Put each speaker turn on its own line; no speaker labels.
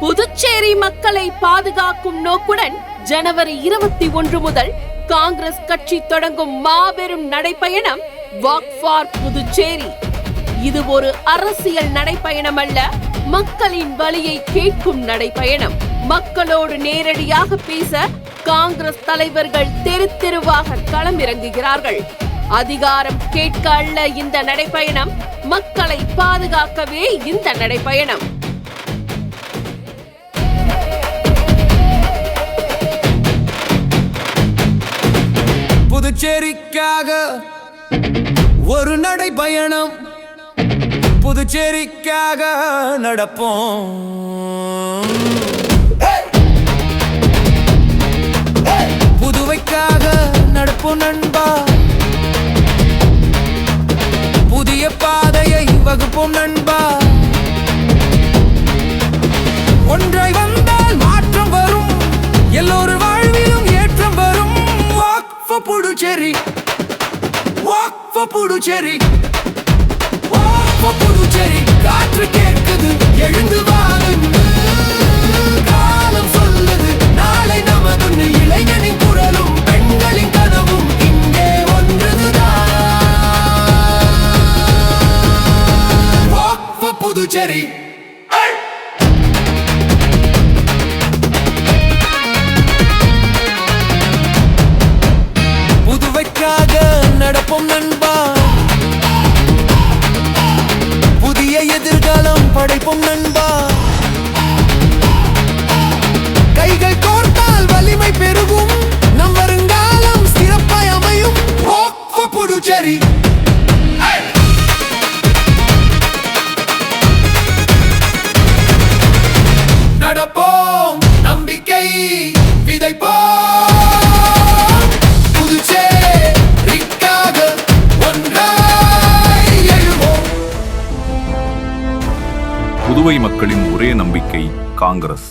புதுச்சேரி மக்களை பாதுகாக்கும் நோக்குடன் ஜனவரி 21 முதல் காங்கிரஸ் கட்சி தொடங்கும் மாபெரும் நடைப்பயணம் வாக் ஃபார் புதுச்சேரி. இது ஒரு அரசியல் நடைப்பயணம் அல்ல, மக்களின் வலியை கேட்கும் நடைப்பயணம். மக்களோடு நேரடியாக பேச காங்கிரஸ் தலைவர்கள் தெரு தெருவாக களமிறங்குகிறார்கள். அதிகாரம் கேட்க அல்ல இந்த நடைப்பயணம், மக்களை பாதுகாக்கவே இந்த நடைப்பயணம்.
புதுச்சேரிக்காக ஒரு நடைப்பயணம், புதுச்சேரிக்காக நடப்போம். புதுவைக்காக நடப்போம் நண்பா, புதிய பாதையை வகுப்போம் நண்பா. ஒன்றை வந்தால் மாற்றம் வரும், எல்லோரும் வாழ்விலும் ஏற்றம் வரும். Walk for Puducherry, walk for Puducherry, walk for Puducherry. காற்று கேட்குது, எழுந்து வாருங்க, காலம் சொல்லுது நாளை நமது. இளைஞனின் குரலும் பெண்களின் கனவும் இங்கே ஒன்றுதான். Walk for Puducherry. புதுவைக்காக நடப்போம் நண்பா, புதிய எதிர்காலம் படைப்போம் நண்பா. கைகள் கோர்த்தால் வலிமை பெருகும், நம் வருங்காலம் சிறப்பாய் அமையும். Walk for Puducherry. நடப்போம், நம்பிக்கை விதைப்போம். புதுச்சேரிக்காக ஒன்றாய் எழுவோம்.
புதுவை மக்களின் ஒரே நம்பிக்கை காங்கிரஸ்.